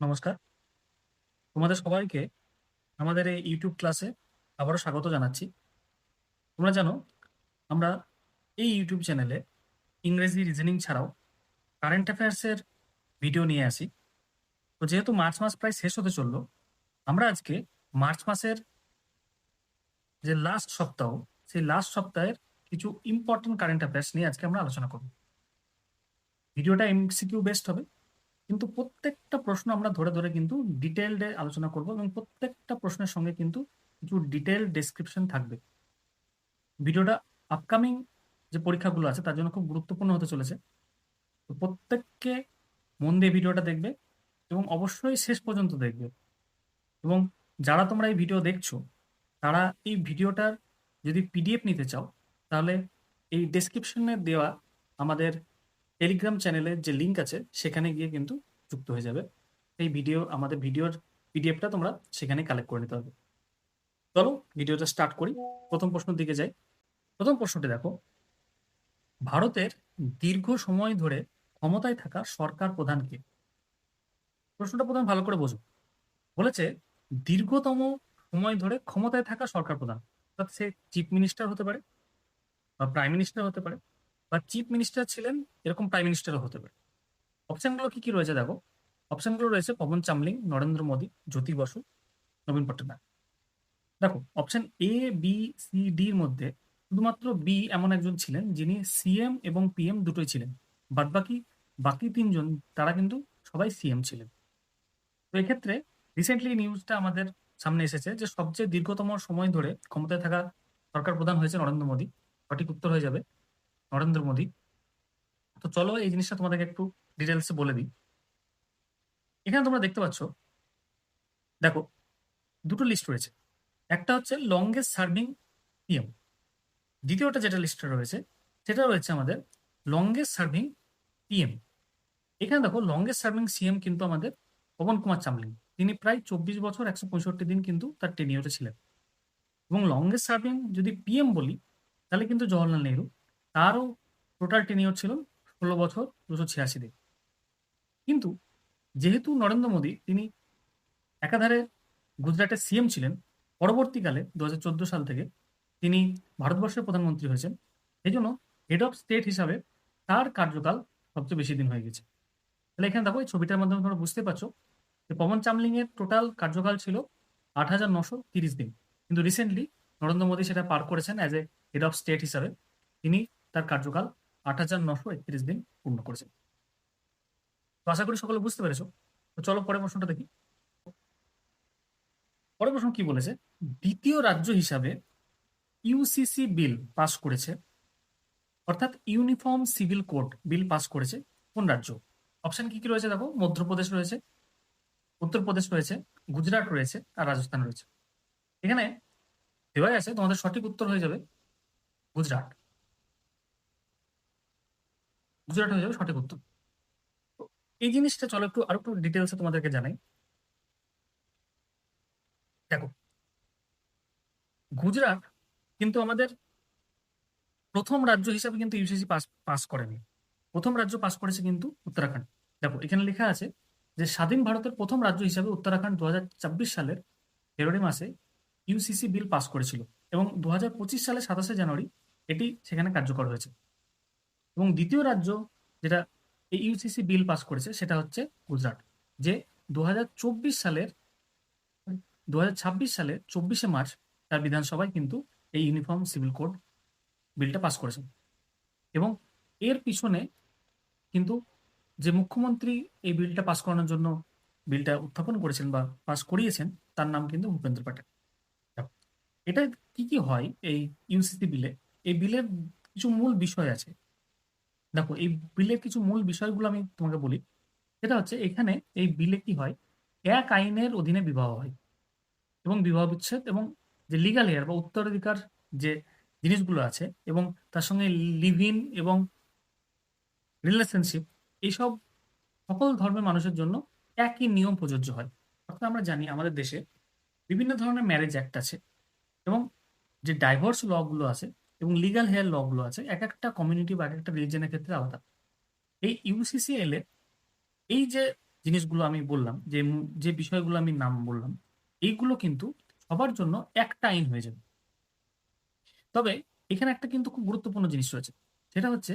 নমস্কার। তোমাদের সবাইকে আমাদের এই ইউটিউব ক্লাসে আবারও স্বাগত জানাচ্ছি। তোমরা জানো আমরা এই ইউটিউব চ্যানেলে ইংরেজি রিজনিং ছাড়াও কারেন্ট অ্যাফেয়ার্সের ভিডিও নিয়ে আসি। তো যেহেতু মার্চ মাস প্রায় শেষ হতে চললো, আমরা আজকে মার্চ মাসের যে লাস্ট সপ্তাহ, সেই লাস্ট সপ্তাহের কিছু ইম্পর্টেন্ট কারেন্ট অ্যাফেয়ার্স নিয়ে আজকে আমরা আলোচনা করব। ভিডিওটা এমসিকিউ বেসড হবে, কিন্তু প্রত্যেকটা প্রশ্ন আমরা ধরে ধরে কিন্তু ডিটেইলডে আলোচনা করব এবং প্রত্যেকটা প্রশ্নের সঙ্গে কিন্তু কিছু ডিটেইল ডেসক্রিপশন থাকবে। ভিডিওটা আপকামিং যে পরীক্ষাগুলো আছে তার জন্য খুব গুরুত্বপূর্ণ হতে চলেছে। তো প্রত্যেককে মন দিয়ে ভিডিওটা দেখবে এবং অবশ্যই শেষ পর্যন্ত দেখবে। এবং যারা তোমরা এই ভিডিও দেখছো তারা এই ভিডিওটার যদি পিডিএফ নিতে চাও, তাহলে এই ডেসক্রিপশনে দেওয়া আমাদের টেলিগ্রাম চ্যানেলের যে লিঙ্ক আছে সেখানে গিয়ে কিন্তু যুক্ত হয়ে যাবে। এই আমাদের ভিডিওর পিডিএফটা তোমরা সেখানে কালেক্ট করে নিতে হবে। চলো ভিডিওটা স্টার্ট করি। প্রথম প্রশ্নের দিকে যাই। প্রথম প্রশ্নটি দেখো, ভারতের দীর্ঘ সময় ধরে ক্ষমতায় থাকা সরকার প্রধান কে? প্রশ্নটা প্রথমে ভালো করে বোঝো। বলেছে দীর্ঘতম সময় ধরে ক্ষমতায় থাকা সরকার প্রধান, অর্থাৎ সে চিফ মিনিস্টার হতে পারে বা প্রাইম মিনিস্টার হতে পারে, বা চিফ মিনিস্টার ছিলেন এরকম প্রাইম মিনিস্টারও হতে পারে। অপশনগুলো কি কি রয়েছে দেখো। অপশনগুলো রয়েছে পবন চামলিং, নরেন্দ্র মোদী, জ্যোতি বসু, নবীন পট্টনায়ক। দেখো অপশন এ, বি, সি, ডির মধ্যে শুধুমাত্র বি এমন একজন ছিলেন যিনি সিএম এবং পিএম দুটোই ছিলেন। বাদবাকি বাকি তিনজন তারা কিন্তু সবাই সিএম ছিলেন। তো এক্ষেত্রে রিসেন্টলি নিউজটা আমাদের সামনে এসেছে যে সবচেয়ে দীর্ঘতম সময় ধরে ক্ষমতায় থাকা সরকার প্রধান হয়েছে নরেন্দ্র মোদী। সঠিক উত্তর হয়ে যাবে নরেন্দ্র মোদী। তো চলো এই জিনিসটা তোমাদেরকে একটু ডিটেলসে বলে দিই। এখানে তোমরা দেখতে পাচ্ছ, দেখো দুটো লিস্ট রয়েছে। একটা হচ্ছে লংগেস্ট সার্ভিং পিএম, দ্বিতীয়টা যেটা লিস্টে রয়েছে সেটা রয়েছে আমাদের লংগেস্ট সার্ভিং পিএম। এখানে দেখো লংগেস্ট সার্ভিং সিএম কিন্তু আমাদের পবন কুমার চামলিং। তিনি প্রায় 24 বছর 165 দিন কিন্তু তার টেনিওরে ছিলেন। এবং লংগেস্ট সার্ভিং যদি পিএম বলি তাহলে কিন্তু জওয়াহরলাল নেহরু, তারও টোটাল টেনিওর ছিল 16 বছর 286 দিন। কিন্তু যেহেতু নরেন্দ্র মোদী তিনি একাধারে গুজরাটের সিএম ছিলেন, পরবর্তীকালে 2014 সাল থেকে তিনি ভারতবর্ষের প্রধানমন্ত্রী হয়েছেন, এই জন্য হেড অফ স্টেট হিসাবে তার কার্যকাল সবচেয়ে বেশি দিন হয়ে গেছে। তাহলে এখানে দেখো এই ছবিটার মাধ্যমে তোমরা বুঝতে পারছো যে পবন চামলিং এর টোটাল কার্যকাল ছিল 8,930 দিন, কিন্তু রিসেন্টলি নরেন্দ্র মোদী সেটা পার করেছেন as a head of state হিসাবে। তিনি তার কার্যকাল 8,931 দিন পূর্ণ করেছেন। তো আশা করি সকলে বুঝতে পেরেছো। তো চলো পরের প্রশ্নটা দেখি। পরের প্রশ্ন কি বলেছে, দ্বিতীয় রাজ্য হিসাবে ইউসিসি বিল পাস করেছে, অর্থাৎ uniform civil code bill pass করেছে কোন রাজ্য? অপশন কি কি রয়েছে দেখো, মধ্যপ্রদেশ রয়েছে, উত্তরপ্রদেশ রয়েছে, গুজরাট রয়েছে, আর রাজস্থান রয়েছে। এখানে দেওয়াই আছে, তোমাদের সঠিক উত্তর হয়ে যাবে গুজরাট। গুজরাট হয়ে যাবে সঠিক উত্তর। তো এই জিনিসটা চলো একটু আরো একটু ডিটেলসে তোমাদেরকে জানাই। দেখো গুজরাট কিন্তু আমাদের প্রথম রাজ্য হিসাবে কিন্তু ইউসিসি পাস পাস করেনি। প্রথম রাজ্য পাস করেছে কিন্তু উত্তরাখণ্ড। দেখো এখানে লেখা আছে যে স্বাধীন ভারতের প্রথম রাজ্য হিসাবে উত্তরাখণ্ড 2024 সালের ফেব্রুয়ারি মাসে ইউসিসি বিল পাস করেছিল এবং 2025 সালে 27শে জানুয়ারি এটি সেখানে কার্যকর হয়েছে। এবং দ্বিতীয় রাজ্য যেটা এই ইউসিসি বিল পাস করেছে সেটা হচ্ছে গুজরাট, যে 2024 সালের 2026 সালে 24শে মার্চ তার বিধানসভায় কিন্তু এই ইউনিফর্ম সিভিল কোড বিলটা পাস করেছেন। এবং এর পিছনে কিন্তু যে মুখ্যমন্ত্রী এই বিলটা পাস করানোর জন্য বিলটা উত্থাপন করেছেন বা পাস করিয়েছেন তার নাম কিন্তু ভূপেন্দ্র প্যাটেল। দেখো, এটা কি কি হয় এই ইউসিসি বিলে, এই বিলের কিছু মূল বিষয় আছে। দেখো এই বিলের কিছু মূল বিষয়গুলো আমি তোমাকে বলি। সেটা হচ্ছে এখানে এই বিলে কি হয়, এক আইনের অধীনে বিবাহ হয় এবং বিবাহ বিচ্ছেদ এবং যে লিগাল হেয়ার বা উত্তরাধিকার যে জিনিসগুলো আছে এবং তার সঙ্গে লিভ ইন এবং রিলেশনশিপ, এইসব সকল ধর্মের মানুষের জন্য একই নিয়ম প্রযোজ্য হয়। অর্থাৎ আমরা জানি আমাদের দেশে বিভিন্ন ধরনের ম্যারেজ অ্যাক্ট আছে এবং যে ডাইভোর্স ল গুলো আছে এবং লিগাল হেয়ার ল গুলো আছে এক একটা কমিউনিটি বা এক একটা রিলিজনের ক্ষেত্রে আলাদা। এই ইউসিসিএল এর এই যে জিনিসগুলো আমি বললাম, যে বিষয়গুলো আমি নাম বললাম, এইগুলো কিন্তু সবার জন্য একটা আইন হয়ে যাবে। তবে এখানে একটা কিন্তু খুব গুরুত্বপূর্ণ জিনিস রয়েছে, সেটা হচ্ছে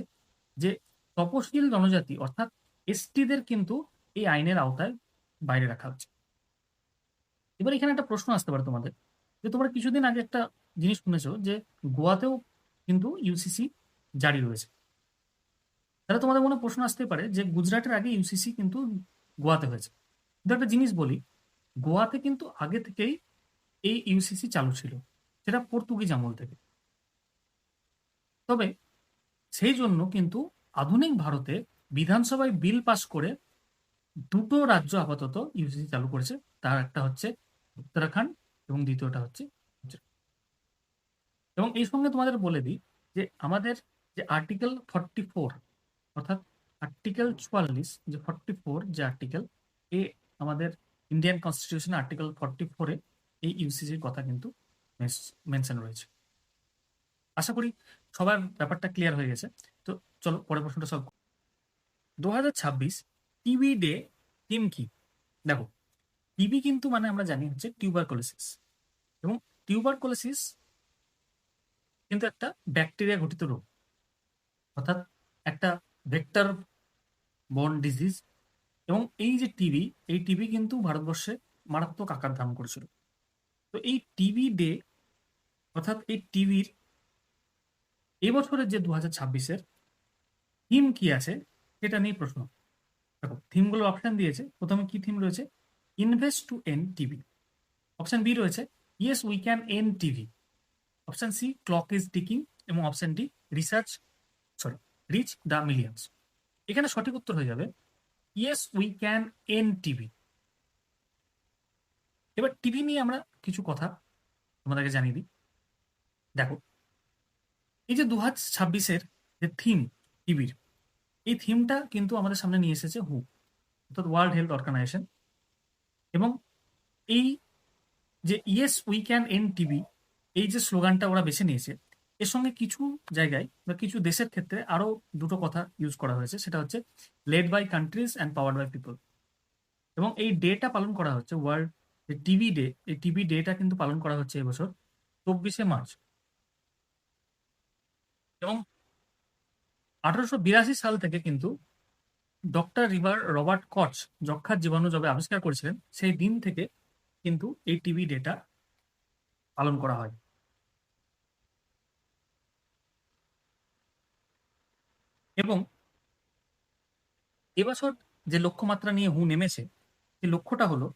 যে তপশিল জনজাতি অর্থাৎ এসটিদের কিন্তু এই আইনের আওতায় বাইরে রাখা হচ্ছে। এবার এখানে একটা প্রশ্ন আসতে পারে তোমাদের, যে তোমরা কিছুদিন আগে একটা জিনিস শুনেছো যে গোয়াতেও কিন্তু ইউসিসি জারি রয়েছে। তাহলে তোমাদের মনে প্রশ্ন আসতে পারে যে গুজরাটের আগে ইউসিসি কিন্তু গোয়াতে হয়েছে। কিন্তু একটা জিনিস বলি, গোয়াতে কিন্তু আগে থেকেই এই ইউসিসি চালু ছিল, সেটা পর্তুগিজ আমল থেকে। তবে সেই জন্য কিন্তু আধুনিক ভারতে বিধানসভায় বিল পাস করে দুটো রাজ্য আপাতত ইউসিসি চালু করেছে। তার একটা হচ্ছে উত্তরাখণ্ড এবং দ্বিতীয়টা হচ্ছে গুজরাট। এবং এই সঙ্গে তোমাদের বলে দিই যে আমাদের যে আর্টিকেল 44, অর্থাৎ আর্টিকেল 44, যে 44 যে আর্টিকেল, এ আমাদের ইন্ডিয়ান কনস্টিটিউশন আর্টিকেল 44-এ এই ইউসিসির কথা কিন্তু মেনশন রয়েছে। আশা করি সবার ব্যাপারটা ক্লিয়ার হয়ে গেছে। তো চলো পরের প্রশ্নটা সলভ। 2026 টিবি ডে থিম কি? দেখো, টিবি কিন্তু মানে আমরা জানি হচ্ছে টিউবারকুলোসিস, এবং টিউবারকুলোসিস কিন্তু একটা ব্যাকটেরিয়া ঘটিত রোগ, অর্থাৎ একটা ভেক্টর বর্ন ডিজিজ। এবং এই যে টিবি, এই টিবি কিন্তু ভারতবর্ষে মারাত্মক আকার ধারণ করেছিল। তো এই টিবি ডে, অর্থাৎ এই টিবির এবছরের যে 2026-এর থিম কি আছে সেটা নিয়ে প্রশ্ন। দেখো, থিমগুলোর অপশন দিয়েছে। প্রথমে কি থিম রয়েছে? Invest to end TB. Option B রয়েছে yes we can end TB. Option C clock is ticking. এবং option D research, sorry, reach the millions. এখানে সঠিক উত্তর হয়ে যাবে yes we can end TB. এবার টিবি নিয়ে আমরা কিছু কথা তোমাদেরকে জানিয়ে দিই। দেখো, এই যে 2026-এর যে থিম টিবির, এই থিমটা কিন্তু আমাদের সামনে নিয়ে এসেছে হু, অর্থাৎ ওয়ার্ল্ড হেলথ অর্গানাইজেশন। এবং এই যে yes we can end TB, এই যে স্লোগানটা ওরা বেছে নিয়েছে, এর সঙ্গে কিছু জায়গায় বা কিছু দেশের ক্ষেত্রে আরো দুটো কথা ইউজ করা হয়েছে, সেটা হচ্ছে led by countries and powered by people. এবং এই ডেটা পালন করা হচ্ছে ওয়ার্ল্ড যে টিবি ডে, এই টিবি ডেটা কিন্তু পালন করা হচ্ছে এবছর 24শে মার্চ। এবং 1882 সাল থেকে কিন্তু ডক্টর রবার্ট কচ যক্ষার জীবাণু যবে আবিষ্কার করেছিলেন, সেই দিন থেকে কিন্তু এই টিবি ডেটা পালন করা হয়। এবং এবছর যে লক্ষ্যমাত্রা নিয়ে হু নেমেছে, সেই লক্ষ্যটা হলো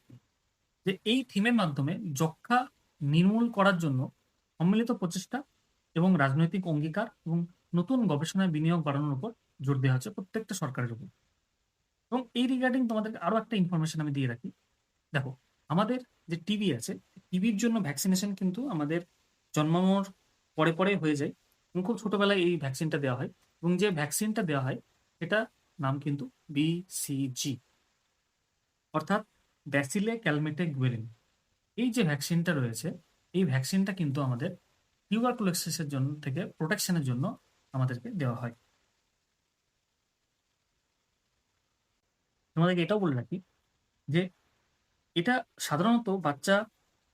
যে এই থিমের মাধ্যমে যক্ষ্মা নির্মূল করার জন্য সম্মিলিত প্রচেষ্টা এবং রাজনৈতিক অঙ্গীকার এবং নতুন গবেষণায় বিনিয়োগ বাড়ানোর উপর জোর দেওয়া হচ্ছে প্রত্যেকটা সরকারের উপর। এবং এই রিগার্ডিং তোমাদেরকে আরো একটা ইনফরমেশন আমি দিয়ে রাখি। দেখো, আমাদের যে টিবি আছে, টিবির জন্য ভ্যাকসিনেশন কিন্তু আমাদের জন্মানোর পরে পরে হয়ে যায়, এবং খুব ছোটবেলায় এই ভ্যাকসিনটা দেওয়া হয়। এবং যে ভ্যাকসিনটা দেওয়া হয় এটা নাম কিন্তু বিসিজি, অর্থাৎ ব্যাসিলে ক্যালমেটে গুয়েরিন। এই যে ভ্যাকসিনটা রয়েছে, এই ভ্যাকসিনটা কিন্তু আমাদের টিউবারকুলোসিসের জন্য থেকে প্রোটেকশনের জন্য আমাদেরকে দেওয়া হয়। তোমাদেরকে এটাও বলে রাখি যে এটা সাধারণত বাচ্চা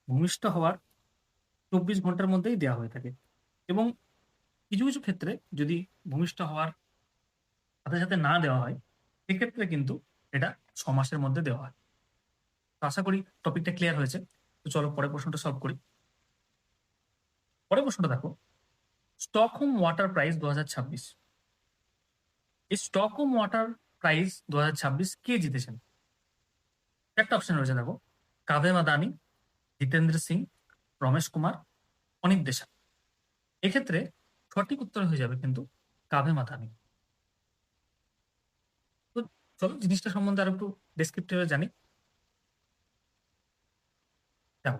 ভূমিষ্ঠ হওয়ার 24 ঘন্টার মধ্যেই দেওয়া হয়ে থাকে। এবং কিছু কিছু ক্ষেত্রে যদি ভূমিষ্ঠ হওয়ার সাথে সাথে না দেওয়া হয়, সেক্ষেত্রে কিন্তু এটা 6 মাসের মধ্যে দেওয়া হয়। তো আশা করি টপিকটা ক্লিয়ার হয়েছে। তো চলো পরের প্রশ্নটা সলভ করি। পরের প্রশ্নটা দেখো, স্টকহোম ওয়াটার প্রাইজ 2026, এই স্টকহোম ওয়াটার প্রাইজ 2026 কে জিতেছেন? একটা অপশন রয়েছে, দেখো, কাভে মাদানি, জিতেন্দ্র সিং, রমেশ কুমার, অনিক দেশাই। এক্ষেত্রে সঠিক উত্তর হয়ে যাবে কিন্তু কাভে মাদানি। তো চলো জিনিসটা সম্বন্ধে আরো একটু ডেসক্রিপটিভে জানি। দেখো,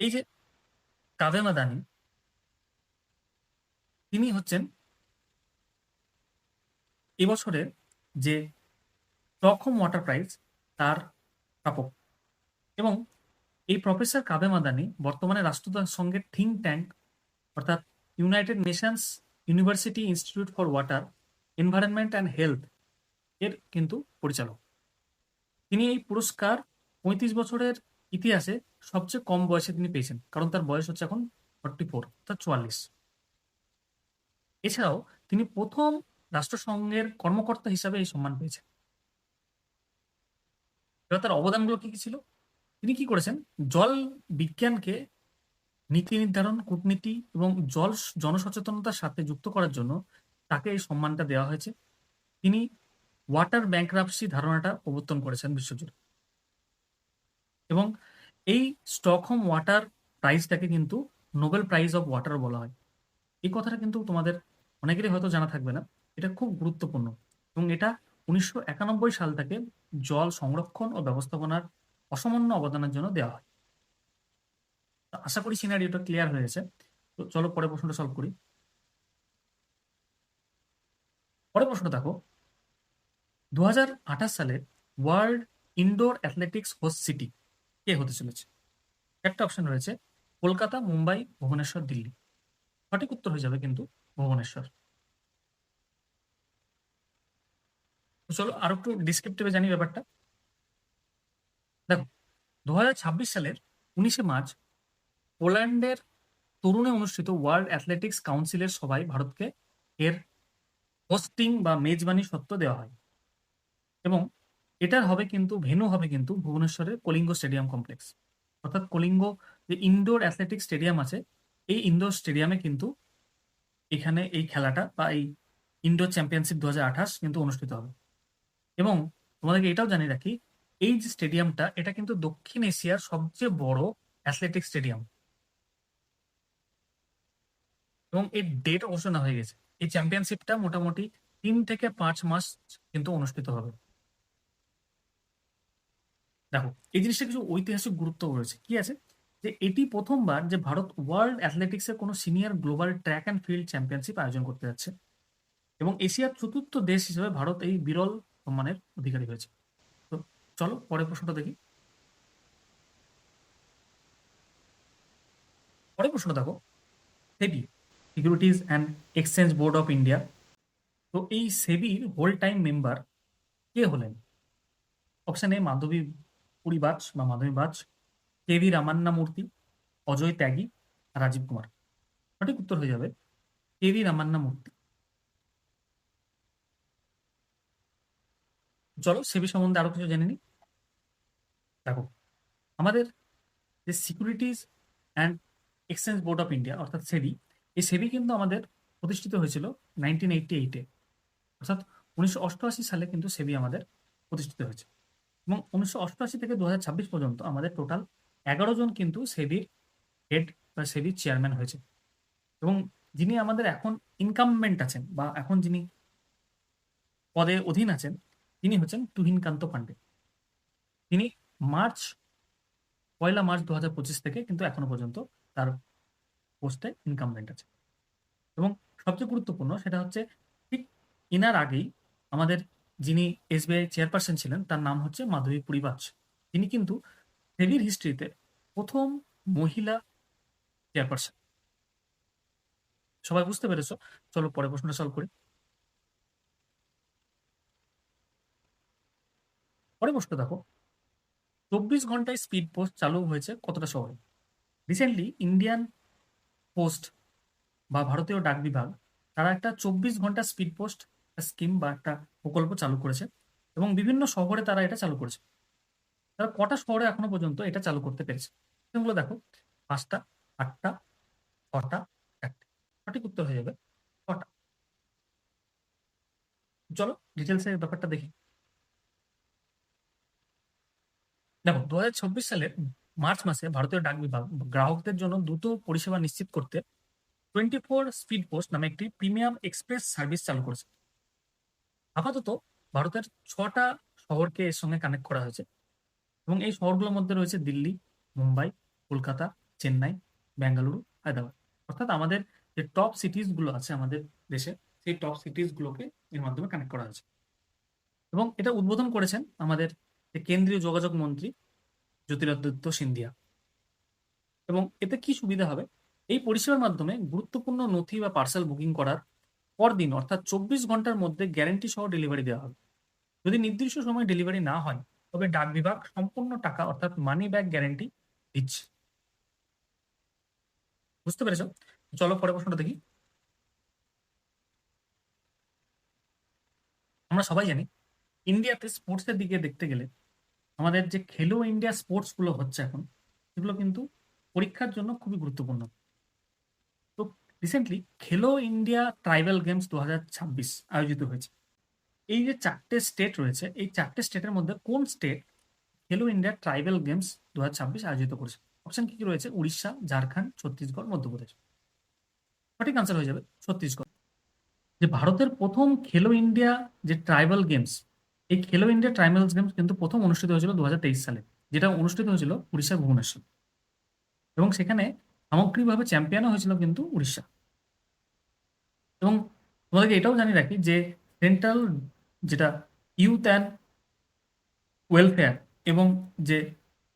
এই যে কাভে মাদানি, তিনি হচ্ছেন এবছরের যে স্টকহোম ওয়াটার প্রাইজ তার প্রাপক। এবং এই প্রফেসর কাভে মাদানি বর্তমানে রাষ্ট্রসংঘের থিঙ্ক ট্যাঙ্ক, অর্থাৎ United Nations university institute for water, environment and health এর কিন্তু পরিচালক। তিনি এই পুরস্কার 35 বছরের ইতিহাসে সবচেয়ে কম বয়সে তিনি পেয়েছেন, কারণ তার বয়স হচ্ছে এখন 44, অর্থাৎ 44। এছাড়াও তিনি প্রথম রাষ্ট্রসংঘের কর্মকর্তা হিসাবে এই সম্মান পেয়েছেন। এবার তার অবদানগুলো কি কি ছিল? তিনি কি করেছেন? জল বিজ্ঞানকে নীতি নির্ধারণ, কূটনীতি এবং জনসচেতনতার সাথে যুক্ত করার জন্য তাকে এই সম্মানটা দেওয়া হয়েছে। তিনি ওয়াটার ব্যাংক্রাপসি ধারণাটা প্রবর্তন করেছেন বিশ্বজুড়ে, এবং এই স্টকহোম ওয়াটার প্রাইজটাকে কিন্তু নোবেল প্রাইজ অফ ওয়াটার বলা হয়। এই কথাটা কিন্তু তোমাদের অনেকেরই হয়তো জানা থাকবে না, এটা খুব গুরুত্বপূর্ণ। এবং এটা 1991 সাল থেকে জল সংরক্ষণ ও ব্যবস্থাপনার অসামান্য অবদানের জন্য দেওয়া হয়। তো আশা করি সিনারিওটা ক্লিয়ার হয়ে গেছে। তো চলো পরের প্রশ্নটা সলভ করি। পরের প্রশ্নটা দেখো, 2028 সালে world indoor athletics host city কে হতে চলেছে? একটা অপশন রয়েছে কলকাতা, মুম্বাই, ভুবনেশ্বর, দিল্লি। সঠিক উত্তর হয়ে যাবে কিন্তু ভুবনেশ্বর। তো চলো আরো একটু ডিসক্রিপটিভে জানি ব্যাপারটা। দেখো, 2026 সালের 19 মার্চ পোল্যান্ডের তরুণে অনুষ্ঠিত ওয়ার্ল্ড অ্যাথলেটিক্স কাউন্সিলের সভায় ভারতকে এর হোস্টিং বা মেজবানি সত্ত্ব দেওয়া হয়, এবং এটার হবে কিন্তু ভেন্যু হবে কিন্তু ভুবনেশ্বরের কলিঙ্গ স্টেডিয়াম কমপ্লেক্স। অর্থাৎ কলিঙ্গ যে ইনডোর অ্যাথলেটিক্স স্টেডিয়াম আছে, এই ইনডোর স্টেডিয়ামে কিন্তু এখানে এই খেলাটা বা এই ইনডোর চ্যাম্পিয়নশিপ 2028 কিন্তু অনুষ্ঠিত হবে। এবং তোমাদেরকে এটাও জানিয়ে রাখি, এই যে স্টেডিয়ামটা, এটা কিন্তু দক্ষিণ এশিয়ার সবচেয়ে বড় অ্যাথলেটিক্স স্টেডিয়াম, এবং এর ডেট ঘোষণা হয়ে গেছে। এই চ্যাম্পিয়নশিপটা মোটামুটি 3 থেকে 5 মাস কিন্তু অনুষ্ঠিত হবে। দেখো, এই জিনিসটা কিছু ঐতিহাসিক গুরুত্ব রয়েছে। কি আছে? যে এটি প্রথমবার যে ভারত ওয়ার্ল্ড অ্যাথলেটিক্সের কোনো senior global track and field championship আয়োজন করতে যাচ্ছে, এবং এশিয়ার চতুর্থ দেশ হিসেবে ভারত এই বিরল সম্মানের অধিকারী হয়েছে। তো চলো পরের প্রশ্নটা দেখি। পরের প্রশ্নটা দেখো, SEBI, securities and exchange board of India, তো এই সেবির হোল টাইম মেম্বার কে হলেন? অপশন এ মাধবী পুরী বাজ বা মাধবী বাজ, কেভি রামান্না মূর্তি, অজয় ত্যাগী, রাজীব কুমার। সঠিক উত্তর হয়ে যাবে কেভি রামান্না মূর্তি। চলো সেবি সম্বন্ধে আরো কিছু জেনে নিই। দেখো, আমাদের যে securities and exchange board of India অর্থাৎ সেবি, এই সেবি কিন্তু আমাদের প্রতিষ্ঠিত হয়েছিল 1988-এ, অর্থাৎ 1988 সালে কিন্তু সেবি আমাদের প্রতিষ্ঠিত হয়েছে। এবং 1988 থেকে 2026 পর্যন্ত আমাদের টোটাল 11 জন কিন্তু সেবির হেড বা সেবির চেয়ারম্যান হয়েছে। এবং যিনি আমাদের এখন ইনকামবেন্ট আছেন বা এখন যিনি পদে অধীন আছেন, তিনি হচ্ছেন তুহিনকান্ত পান্ডে। তিনি মার্চ 1 মার্চ 2025 থেকে কিন্তু এখনো পর্যন্ত তার পোস্টে ইনকামবেন্ট আছে। এবং সবচেয়ে গুরুত্বপূর্ণ সেটা হচ্ছে, ঠিক ইনার আগেই আমাদের যিনি এসবিআই চেয়ারপারসন ছিলেন, তার নাম হচ্ছে মাধবী পুরী বাজ। তিনি কিন্তু সেবির হিস্ট্রিতে প্রথম মহিলা চেয়ারপারসন। সবাই বুঝতে পেরেছো? চলো পরের প্রশ্নটা সলভ করি। পরের প্রশ্ন দেখো, 24 ঘন্টায় স্পিড পোস্ট চালু হয়েছে কতটা শহরে? রিসেন্টলি ইন্ডিয়ান পোস্ট বা ভারতীয় ডাক বিভাগ, তারা একটা 24 ঘন্টা স্পিড পোস্ট স্কিম বা একটা প্রকল্প চালু করেছে, এবং বিভিন্ন শহরে তারা এটা চালু করেছে। তারা কটা শহরে এখনো পর্যন্ত এটা চালু করতে পেরেছে? সেগুলো দেখো, 5টা, 8টা, 6টা, 1টা। সঠিক উত্তর হয়ে যাবে 6টা। চলো ডিটেলসে ব্যাপারটা দেখি। দেখো, 2026 সালের মার্চ মাসে ভারতীয় ডাক বিভাগ গ্রাহকদের জন্য দ্রুত পরিষেবা নিশ্চিত করতে 24 স্পিড পোস্ট নামে একটি প্রিমিয়াম এক্সপ্রেস সার্ভিস চালু করেছে। আপাতত ভারতের 6টা শহরকে এর সঙ্গে কানেক্ট করা হয়েছে, এবং এই শহরগুলোর মধ্যে রয়েছে দিল্লি, মুম্বাই, কলকাতা, চেন্নাই, বেঙ্গালুরু, হায়দ্রাবাদ। অর্থাৎ আমাদের যে টপ সিটিজ গুলো আছে আমাদের দেশে, সেই টপ সিটিজ গুলোকে এর মাধ্যমে কানেক্ট করা হয়েছে। এবং এটা উদ্বোধন করেছেন আমাদের যে কেন্দ্রীয় যোগাযোগ মন্ত্রী জ্যোতিরাদিত্য সিন্ধিয়া। এবং এতে কি সুবিধা হবে? এই পরিষেবার মাধ্যমে গুরুত্বপূর্ণ নথি বা পার্সেল বুকিং করার পরদিন অর্থাৎ 24 ঘন্টার মধ্যে গ্যারান্টি সহ ডেলিভারি দেওয়া হবে। যদি নির্দিষ্ট সময় ডেলিভারি না হয়, তবে ডাক বিভাগ সম্পূর্ণ টাকা অর্থাৎ মানি ব্যাক গ্যারেন্টি দিচ্ছে। বুঝতে পেরেছো? চলো পরের প্রশ্নটা দেখি। আমরা সবাই জানি ইন্ডিয়াতে স্পোর্টসের দিকে দেখতে গেলে আমাদের যে খেলো ইন্ডিয়া স্পোর্টস গুলো হচ্ছে এখন, সেগুলো কিন্তু পরীক্ষার জন্য খুবই গুরুত্বপূর্ণ। তো রিসেন্টলি খেলো ইন্ডিয়া ট্রাইবাল গেমস 2026 আয়োজিত হয়েছে। এই যে 4টে স্টেট রয়েছে, এই 4টে স্টেটের মধ্যে কোন স্টেট খেলো ইন্ডিয়া ট্রাইবাল গেমস 2026 আয়োজিত করেছে? অপশন কি কি রয়েছে? উড়িষ্যা, ঝাড়খণ্ড, ছত্তিশগড়, মধ্যপ্রদেশ। সঠিক আনসার হয়ে যাবে ছত্তিশগড়। যে ভারতের প্রথম খেলো ইন্ডিয়া যে ট্রাইবাল গেমস, এই খেলো ইন্ডিয়া ট্রাইবাল গেমস কিন্তু প্রথম অনুষ্ঠিত হয়েছিল 2023 সালে, যেটা অনুষ্ঠিত হয়েছিল উড়িষ্যার ভুবনেশ্বর, এবং সেখানে সামগ্রিকভাবে চ্যাম্পিয়নও হয়েছিল কিন্তু উড়িষ্যা। এবং তোমাদেরকে এটাও জানিয়ে রাখি যে সেন্ট্রাল যেটা ইউথ অ্যান্ড ওয়েলফেয়ার এবং যে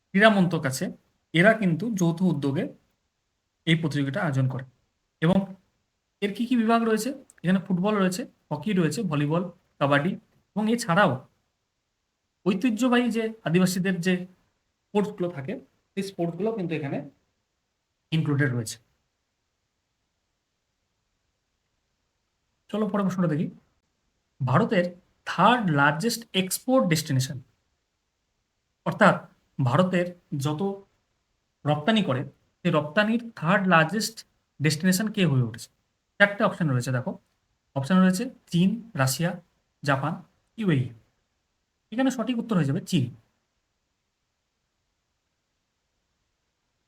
ক্রীড়া মন্ত্রক আছে, এরা কিন্তু যৌথ উদ্যোগে এই প্রতিযোগিতা আয়োজন করে। এবং এর কি কি বিভাগ রয়েছে? এখানে ফুটবল রয়েছে, হকি রয়েছে, ভলিবল, কাবাডি, এবং এছাড়াও ঐতিহ্যবাহী যে আদিবাসীদের যে স্পোর্টসগুলো থাকে, সেই স্পোর্টসগুলো কিন্তু এখানে ইনক্লুডেড রয়েছে। চলো পরের প্রশ্নটা দেখি। ভারতের থার্ড লার্জেস্ট এক্সপোর্ট ডেস্টিনেশন, অর্থাৎ ভারতের যত রপ্তানি করে সেই রপ্তানির থার্ড লার্জেস্ট ডেস্টিনেশন কে হয়ে উঠেছে? 4টে অপশন রয়েছে, দেখো। অপশন রয়েছে চীন, রাশিয়া, জাপান, ইউএই। এখানে সঠিক উত্তর হয়ে যাবে চীন।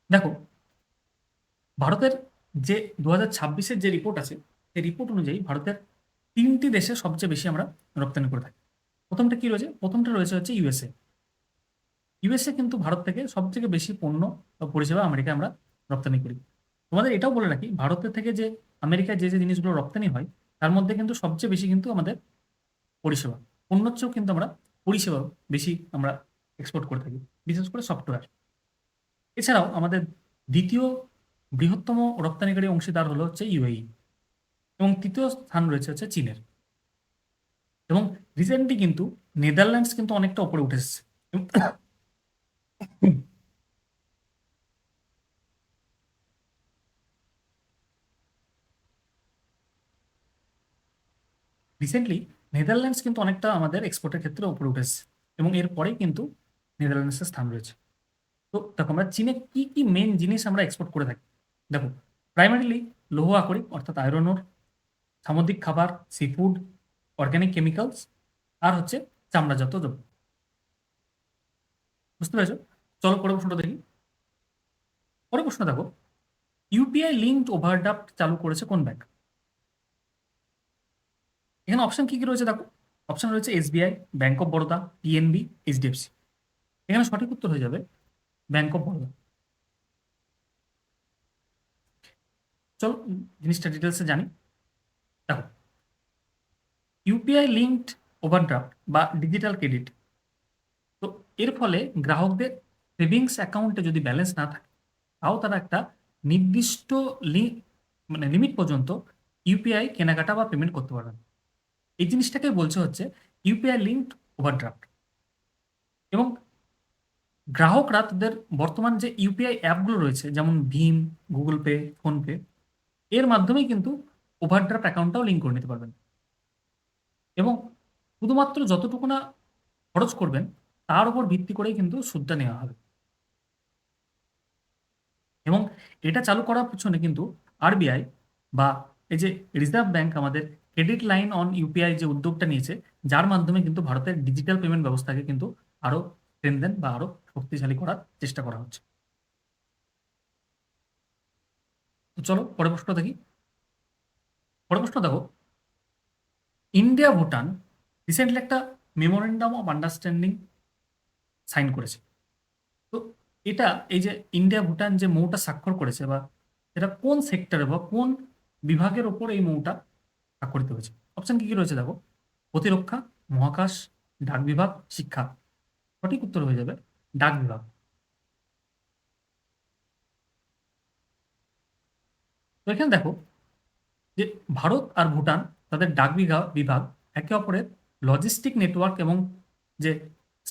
দেখো, ভারতের যে 2026-এর যে রিপোর্ট আছে, সেই রিপোর্ট অনুযায়ী ভারতের 3টি দেশে সবচেয়ে বেশি আমরা রপ্তানি করে থাকি। প্রথমটা কি রয়েছে? প্রথমটা রয়েছে হচ্ছে ইউএসএ। ইউএসএ কিন্তু ভারত থেকে সবথেকে বেশি পণ্য বা পরিষেবা আমেরিকায় আমরা রপ্তানি করি। তোমাদের এটাও বলে রাখি, ভারতের থেকে যে আমেরিকায় যে যে জিনিসগুলো রপ্তানি হয়, তার মধ্যে কিন্তু সবচেয়ে বেশি কিন্তু আমাদের পরিষেবা, পণ্যর চেয়েও কিন্তু আমরা পরিষেবা বেশি আমরা এক্সপোর্ট করে থাকি, বিশেষ করে সফটওয়্যার। এছাড়াও আমাদের দ্বিতীয় বৃহত্তম রপ্তানিকারী অংশীদার হলো হচ্ছে ইউএই, এবং তৃতীয় স্থান রয়েছে হচ্ছে চীনের। এবং রিসেন্টলি কিন্তু নেদারল্যান্ডস কিন্তু অনেকটা উপরে উঠে এসেছে। রিসেন্টলি নেদারল্যান্ডস কিন্তু অনেকটা আমাদের এক্সপোর্টের ক্ষেত্রে উপরে উঠে এসেছে, এবং এরপরেই কিন্তু নেদারল্যান্ডসের স্থান রয়েছে। তো দেখো, আমরা চীনে কি কি মেন জিনিস আমরা এক্সপোর্ট করে থাকি। দেখো, প্রাইমারিলি লৌহ আকরিক অর্থাৎ আয়রন ওর, সামুদ্রিক খাবার, সি ফুড, অর্গ্যানিক কেমিক্যালস, আর হচ্ছে চামড়াজাত দ্রব্য। বুঝতে পেরেছো? চলো পরের প্রশ্নটা দেখি। পরের প্রশ্ন দেখো, ইউপিআই লিঙ্কড ওভারড্রাফট চালু করেছে কোন ব্যাংক? এখানে অপশন কি কি রয়েছে দেখো। অপশন রয়েছে SBI, bank of Baroda, PNB, HDFC. এখানে সঠিক উত্তর হয়ে যাবে ব্যাংক অফ বরোদা। চলো জিনিসটা ডিটেলসে জানি। দেখো, ইউপিআই লিঙ্কড ওভারড্রাফট বা ডিজিটাল ক্রেডিট, তো এর ফলে গ্রাহকদের সেভিংস অ্যাকাউন্টে যদি ব্যালেন্স না থাকে, তাও তারা একটা নির্দিষ্ট মানে লিমিট পর্যন্ত ইউপিআই কেনাকাটা বা পেমেন্ট করতে পারবেন। এই জিনিসটাকে বলছে হচ্ছে ইউপিআই লিঙ্কড ওভারড্রাফট। এবং গ্রাহকরা তাদের বর্তমান যে ইউপিআই অ্যাপগুলো রয়েছে, যেমন ভীম, গুগল পে, ফোনপে, এর মাধ্যমেই কিন্তু ওভারড্রাফট অ্যাকাউন্টটাও লিঙ্ক করে নিতে পারবেন। এবং শুধুমাত্র যতটুকু না খরচ করবেন, তার উপর ভিত্তি করেই কিন্তু সুদটা নেওয়া হবে। এবং এটা চালু করার পিছনে কিন্তু আরবিআই বা এই যে রিজার্ভ ব্যাংক আমাদের ক্রেডিট লাইন অন ইউপিআই যে উদ্যোগটা নিয়েছে, যার মাধ্যমে কিন্তু ভারতের ডিজিটাল পেমেন্ট ব্যবস্থাকে কিন্তু আরো স্ট্রেনদেন বা আরো শক্তিশালী করার চেষ্টা করা হচ্ছে। তো চলো পরের প্রশ্ন দেখি। পরের প্রশ্ন দেখো, ইন্ডিয়া ভুটান রিসেন্টলি একটা মেমোরেন্ডাম অফ আন্ডারস্ট্যান্ডিং সাইন করেছে। তো এটা, এই যে ইন্ডিয়া ভুটান যে মৌটা স্বাক্ষর করেছে, বা এটা কোন সেক্টরে বা কোন বিভাগের ওপর এই মৌটা স্বাক্ষরিত হয়েছে? অপশন কি কি রয়েছে দেখো। প্রতিরক্ষা, মহাকাশ, ডাক বিভাগ, শিক্ষা। সঠিক উত্তর হয়ে যাবে ডাক বিভাগ। তো এখানে দেখো যে ভারত আর ভুটান, তাদের ডাক বিভাগ বিভাগ একে অপরের লজিস্টিক নেটওয়ার্ক এবং যে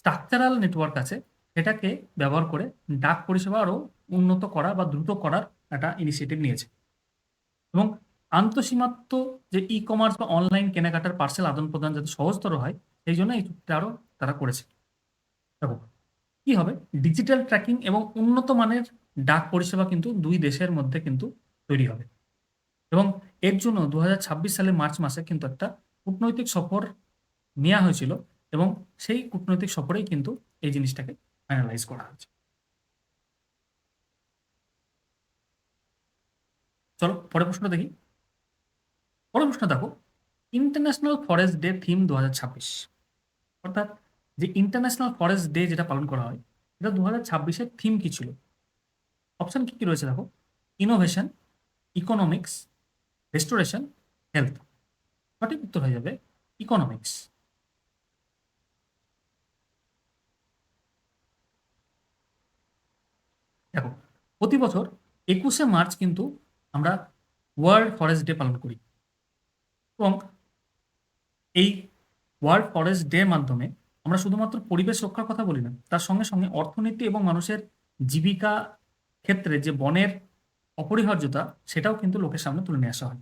স্ট্রাকচারাল নেটওয়ার্ক আছে, সেটাকে ব্যবহার করে ডাক পরিষেবা আরও উন্নত করা বা দ্রুত করার একটা ইনিশিয়েটিভ নিয়েছে। এবং আন্তঃসীমান্ত যে ই কমার্স বা অনলাইন কেনাকাটার পার্সেল আদান প্রদান যাতে সহজতর হয়, সেই জন্য এই চুক্তিটা আরও তারা করেছে। দেখো কি হবে, ডিজিটাল ট্র্যাকিং এবং উন্নত মানের ডাক পরিষেবা কিন্তু দুই দেশের মধ্যে কিন্তু তৈরি হবে। এবং এর জন্য 2026 সালের মার্চ মাসে কিন্তু একটা কূটনৈতিক সফর নেওয়া হয়েছিল, এবং সেই কূটনৈতিক সফরেই কিন্তু এই জিনিসটাকে ফাইনালাইজ করা হয়েছে। চলো পরের প্রশ্নটা দেখি। পরের প্রশ্ন দেখো, ইন্টারন্যাশনাল ফরেস্ট ডে থিম 2026, অর্থাৎ যে ইন্টারন্যাশনাল ফরেস্ট ডে যেটা পালন করা হয়, এটা 2026-এর থিম কি ছিল? অপশন কি কি রয়েছে দেখো, ইনোভেশন, ইকোনমিক্স, রেস্টোরেশন, হেলথ। সঠিক উত্তর হয়ে যাবে ইকোনমিক্স। দেখো প্রতি বছর 21শে মার্চ কিন্তু আমরা ওয়ার্ল্ড ফরেস্ট ডে পালন করি, এবং এই ওয়ার্ল্ড ফরেস্ট ডে মাধ্যমে আমরা শুধুমাত্র পরিবেশ রক্ষার কথা বলি না, তার সঙ্গে সঙ্গে অর্থনীতি এবং মানুষের জীবিকা ক্ষেত্রে যে বনের অপরিহার্যতা, সেটাও কিন্তু লোকের সামনে তুলে নিয়ে আসা হয়।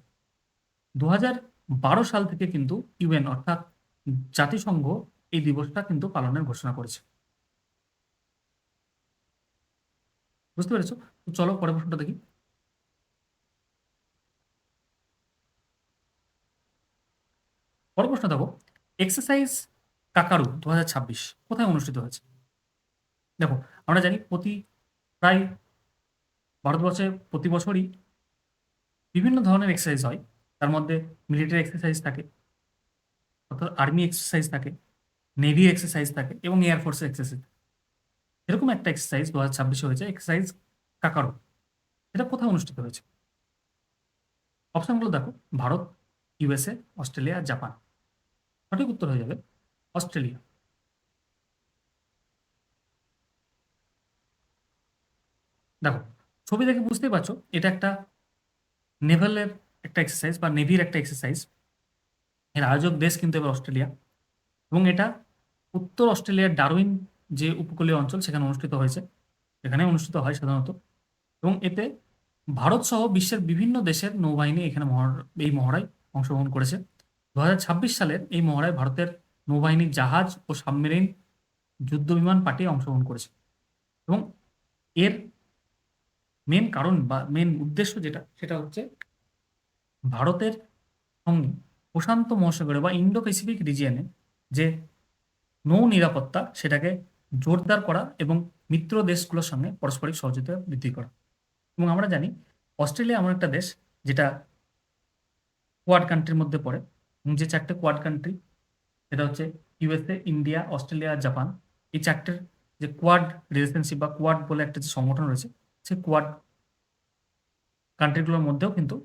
2012 সাল থেকে কিন্তু ইউএন অর্থাৎ জাতিসংঘ এই দিবসটা কিন্তু পালনের ঘোষণা করেছে। বুঝতে পেরেছো? তো চলো পরের প্রশ্নটা দেখি। পরের প্রশ্ন দেখো, এক্সারসাইজ কাকারু 2026 কোথায় অনুষ্ঠিত হয়েছে? দেখো আমরা জানি প্রায় ভারতবর্ষে প্রতি বছরই বিভিন্ন ধরনের এক্সারসাইজ হয়। তার মধ্যে মিলিটারি এক্সারসাইজ থাকে, অর্থাৎ আর্মি এক্সারসাইজ থাকে, নেভি এক্সারসাইজ থাকে, এবং এয়ারফোর্সের এক্সারসাইজ। এরকম একটা এক্সারসাইজ 2026-এ হয়েছে, এক্সারসাইজ কাকারু। এটা কোথায় অনুষ্ঠিত হয়েছে? অপশনগুলো দেখো, ভারত, ইউএসএ, অস্ট্রেলিয়া, জাপান। সঠিক উত্তর হয়ে যাবে অস্ট্রেলিয়া। দেখো ছবি দেখে বুঝতেই পারছো এটা একটা নেভালের একটা এক্সারসাইজ বা নেভির একটা এক্সারসাইজ। এর আয়োজক দেশ কিন্তু এবার অস্ট্রেলিয়া, এবং এটা উত্তর অস্ট্রেলিয়ার ডারউইন যে উপকূলীয় অঞ্চল, সেখানে অনুষ্ঠিত হয়েছে, এখানে অনুষ্ঠিত হয় সাধারণত। এবং এতে ভারত সহ বিশ্বের বিভিন্ন দেশের নৌবাহিনী এখানে এই মহড়ায় অংশগ্রহণ করেছে। 2026 সালের এই মহড়ায় ভারতের নৌবাহিনীর জাহাজ ও সাবমেরিন যুদ্ধবিমান পাঠিয়ে অংশগ্রহণ করেছে। এবং এর মেন কারণ বা মেন উদ্দেশ্য যেটা, সেটা হচ্ছে ভারতের সঙ্গে প্রশান্ত মহাসাগরে বা ইন্ডো প্যাসিফিক রিজিয়নে যে নৌ নিরাপত্তা, সেটাকে জোরদার করা এবং মিত্র দেশগুলোর সঙ্গে পারস্পরিক সহযোগিতা বৃদ্ধি করা। এবং আমরা জানি অস্ট্রেলিয়া এমন একটা দেশ যেটা কোয়াড কান্ট্রির মধ্যে পড়ে, এবং যে চারটে কোয়াড কান্ট্রি, সেটা হচ্ছে ইউএসএ, ইন্ডিয়া, অস্ট্রেলিয়া, জাপান। এই চারটের যে কোয়াড রিলেশনশিপ বা কোয়াড বলে একটা যে সংগঠন রয়েছে, সেই কোয়াড কান্ট্রিগুলোর মধ্যেও কিন্তু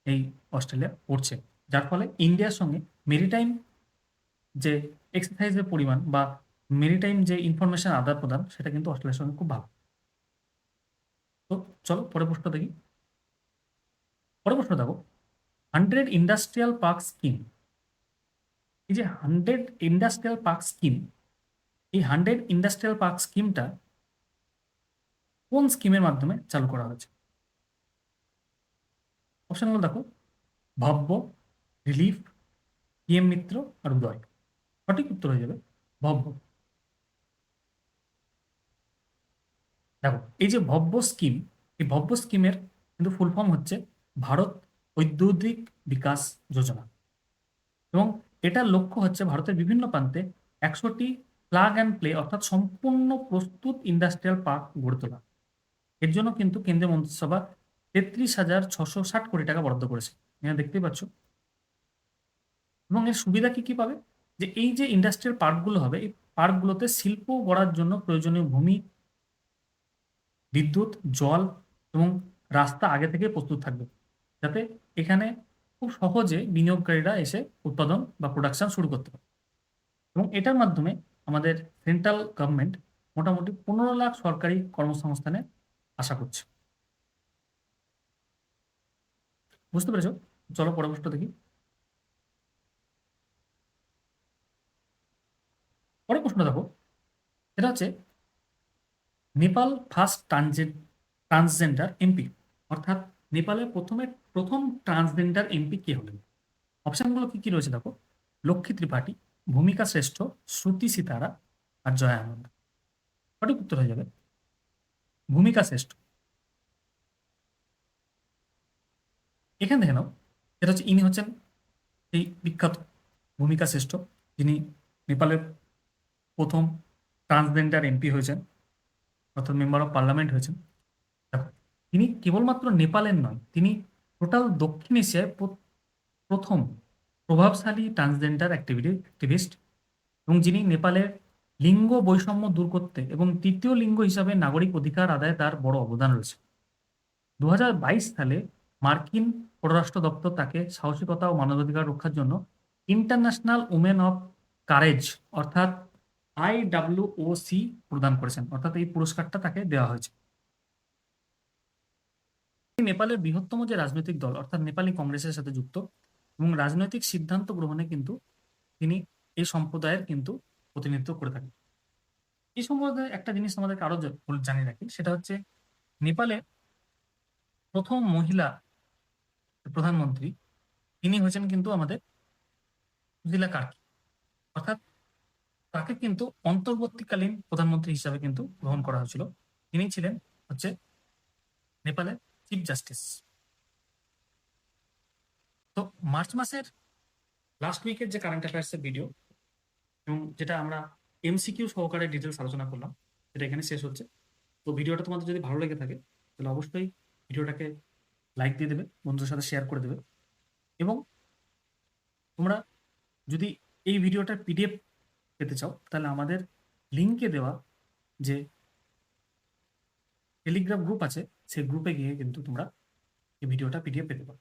এই অস্ট্রেলিয়া পড়ছে, যার ফলে ইন্ডিয়ার সঙ্গে মেরিটাইম যে এক্সারসাইজের পরিমাণ বা মেরিটাইম যে ইনফরমেশন আদান প্রদান, সেটা কিন্তু অস্ট্রেলিয়ার সঙ্গে খুব ভালো। তো চলো পরের প্রশ্ন দেখি। পরের প্রশ্ন দেখো, 100 ইন্ডাস্ট্রিয়াল পার্ক স্কিম। এই যে 100 ইন্ডাস্ট্রিয়াল পার্ক স্কিম, এই 100 ইন্ডাস্ট্রিয়াল পার্ক স্কিমটা কোন স্কিমের মাধ্যমে চালু করা হয়েছে? অপশনগুলো দেখো, ভব্য, রিলিফ, পিএম মিত্র, আর উদয়। সঠিক উত্তর হয়ে যাবে ভব্য। দেখো এই যে ভব্য স্কিম, এই ভব্য স্কিমের কিন্তু ফুল ফর্ম হচ্ছে ভারত ঔদ্যোগিক বিকাশ যোজনা। এবং এটার লক্ষ্য হচ্ছে ভারতের বিভিন্ন প্রান্তে 100টি প্লাগ অ্যান্ড প্লে অর্থাৎ সম্পূর্ণ প্রস্তুত ইন্ডাস্ট্রিয়াল পার্ক গড়ে তোলা। এর জন্য কিন্তু কেন্দ্রীয় মন্ত্রিসভা 33,660 কোটি টাকা বরাদ্দ করেছে, এখানে দেখতেই পাচ্ছ। এবং এর সুবিধা কি কি পাবে, যে এই যে ইন্ডাস্ট্রিয়াল পার্কগুলো হবে, এই পার্কগুলোতে শিল্প গড়ার জন্য প্রয়োজনীয় ভূমি, বিদ্যুৎ, জল এবং রাস্তা আগে থেকে প্রস্তুত থাকবে, যাতে এখানে খুব সহজে বিনিয়োগকারীরা এসে উৎপাদন বা প্রোডাকশন শুরু করতে পারে। এবং এটার মাধ্যমে আমাদের সেন্ট্রাল গভর্নমেন্ট মোটামুটি 15 লাখ সরকারি কর্মসংস্থানে আশা করছে। বুঝতে পেরেছো? চলো পরের প্রশ্ন দেখি। পরের প্রশ্ন দেখো, সেটা হচ্ছে নেপাল ফার্স্ট ট্রান্সজেন্ডার এমপি, অর্থাৎ নেপালের প্রথম ট্রান্সজেন্ডার এমপি কে হলেন। অপশনগুলো কি কি রয়েছে দেখো: লক্ষ্মী ত্রিপাঠী, ভূমিকা শ্রেষ্ঠ, শ্রুতি সিতারা, আর জয়া আনন্দ। সঠিক উত্তর হয়ে যাবে ভূমিকা শ্রেষ্ঠ। এখানে দেখে নাও, এটা হচ্ছে ইনি হচ্ছেন এই বিখ্যাত ভূমিকা শ্রেষ্ঠ, যিনি নেপালের প্রথম ট্রান্সজেন্ডার এমপি হয়েছেন, অর্থাৎ মেম্বার অফ পার্লামেন্ট হয়েছেন। দেখো, তিনি কেবলমাত্র নেপালের নয়, তিনি টোটাল দক্ষিণ এশিয়ায় প্রথম প্রভাবশালী ট্রান্সজেন্ডার অ্যাক্টিভিস্ট, এবং যিনি নেপালের লিঙ্গ বৈষম্য দূর করতে এবং তৃতীয় লিঙ্গ হিসাবে নাগরিক অধিকার আদায়ে তার বড় অবদান রয়েছে। 2022 সালে মার্কিন পররাষ্ট্র দপ্তর তাকে সাহসিকতা ও মানবাধিকার রক্ষার জন্য ইন্টারন্যাশনাল উমেন অফ কারেজ অর্থাৎ IWOC প্রদান করেছেন, অর্থাৎ এই পুরস্কারটা তাকে দেওয়া হয়েছে। নেপালের বৃহত্তম যে রাজনৈতিক দল অর্থাৎ নেপালি কংগ্রেসের সাথে যুক্ত, এবং রাজনৈতিক সিদ্ধান্ত গ্রহণে কিন্তু তিনি এই সম্প্রদায়ের কিন্তু প্রতিনিধিত্ব করে থাকেন। এই সম্বন্ধে একটা জিনিস আমাদেরকে আরো জানিয়ে রাখি, সেটা হচ্ছে নেপালের প্রথম মহিলা প্রধানমন্ত্রী তিনি হয়েছেন কিন্তু আমাদের সুশীলা কার্কি, অর্থাৎ তাকে কিন্তু অন্তর্বর্তীকালীন প্রধানমন্ত্রী হিসাবে কিন্তু গ্রহণ করা হয়েছিল। তিনি ছিলেন হচ্ছে নেপালের চিফ জাস্টিস। তো মার্চ মাসের লাস্ট উইকের যে কারেন্ট অ্যাফেয়ার্সের ভিডিও এবং যেটা আমরা MCQ সহকারে ডিটেলস আলোচনা করলাম, সেটা এখানে শেষ হচ্ছে। তো ভিডিওটা তোমাদের যদি ভালো লেগে থাকে তাহলে অবশ্যই ভিডিওটাকে লাইক দিয়ে দেবে, বন্ধুদের সাথে শেয়ার করে দেবে, এবং তোমরা যদি এই ভিডিওটার PDF পেতে চাও তাহলে আমাদের লিঙ্কে দেওয়া যে টেলিগ্রাম গ্রুপ আছে সেই গ্রুপে গিয়ে কিন্তু তোমরা এই ভিডিওটা PDF পেতে পারো।